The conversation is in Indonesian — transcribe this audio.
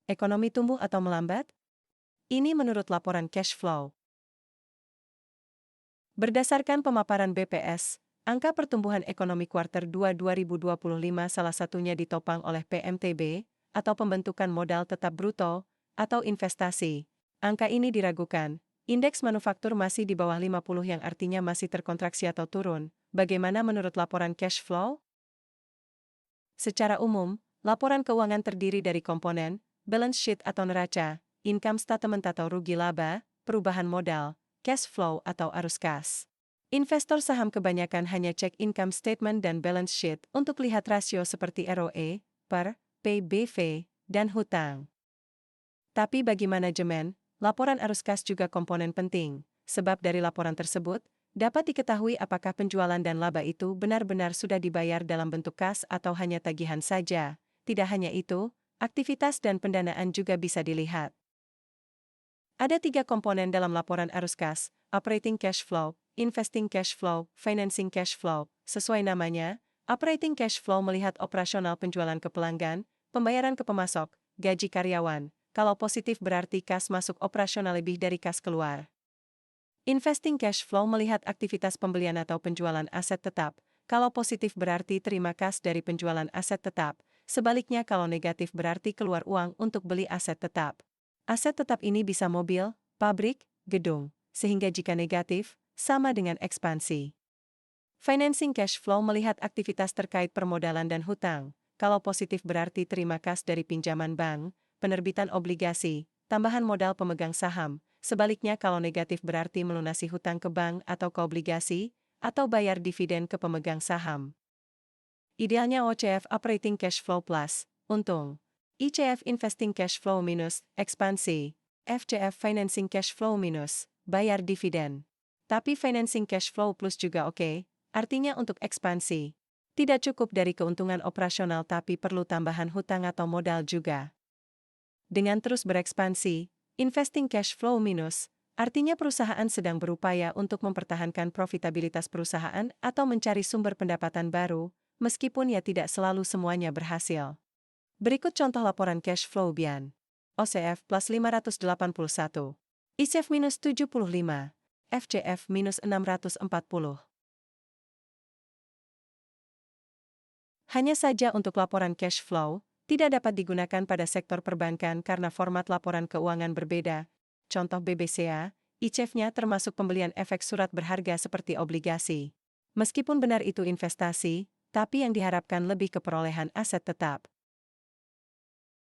Ekonomi tumbuh atau melambat? Ini menurut laporan cash flow. Berdasarkan pemaparan BPS, angka pertumbuhan ekonomi kuartal 2 2025 salah satunya ditopang oleh PMTB, atau pembentukan modal tetap bruto, atau investasi. Angka ini diragukan. Indeks manufaktur masih di bawah 50 yang artinya masih terkontraksi atau turun. Bagaimana menurut laporan cash flow? Secara umum, laporan keuangan terdiri dari komponen, balance sheet atau neraca, income statement atau rugi laba, perubahan modal, cash flow atau arus kas. Investor saham kebanyakan hanya cek income statement dan balance sheet untuk lihat rasio seperti ROE, per, PBV, dan hutang. Tapi bagi manajemen, laporan arus kas juga komponen penting, sebab dari laporan tersebut, dapat diketahui apakah penjualan dan laba itu benar-benar sudah dibayar dalam bentuk kas atau hanya tagihan saja. Tidak hanya itu, aktivitas dan pendanaan juga bisa dilihat. Ada 3 komponen dalam laporan arus kas: operating cash flow, investing cash flow, financing cash flow. Sesuai namanya, operating cash flow melihat operasional penjualan ke pelanggan, pembayaran ke pemasok, gaji karyawan. Kalau positif berarti kas masuk operasional lebih dari kas keluar. Investing cash flow melihat aktivitas pembelian atau penjualan aset tetap. Kalau positif berarti terima kas dari penjualan aset tetap. Sebaliknya kalau negatif berarti keluar uang untuk beli aset tetap. Aset tetap ini bisa mobil, pabrik, gedung, sehingga jika negatif, sama dengan ekspansi. Financing cash flow melihat aktivitas terkait permodalan dan hutang. Kalau positif berarti terima kas dari pinjaman bank, penerbitan obligasi, tambahan modal pemegang saham. Sebaliknya kalau negatif berarti melunasi hutang ke bank atau ke obligasi, atau bayar dividen ke pemegang saham. Idealnya OCF Operating Cash Flow Plus, untung. ICF Investing Cash Flow minus, ekspansi. FCF Financing Cash Flow minus, bayar dividen. Tapi Financing Cash Flow Plus juga oke, artinya untuk ekspansi. Tidak cukup dari keuntungan operasional tapi perlu tambahan hutang atau modal juga. Dengan terus berekspansi, Investing Cash Flow minus, artinya perusahaan sedang berupaya untuk mempertahankan profitabilitas perusahaan atau mencari sumber pendapatan baru, meskipun ya tidak selalu semuanya berhasil. Berikut contoh laporan cash flow BIAN. OCF plus 581. ICF minus 75. FCF minus 640. Hanya saja untuk laporan cash flow, tidak dapat digunakan pada sektor perbankan karena format laporan keuangan berbeda. Contoh BBCA, ICF-nya termasuk pembelian efek surat berharga seperti obligasi. Meskipun benar itu investasi, tapi yang diharapkan lebih ke perolehan aset tetap.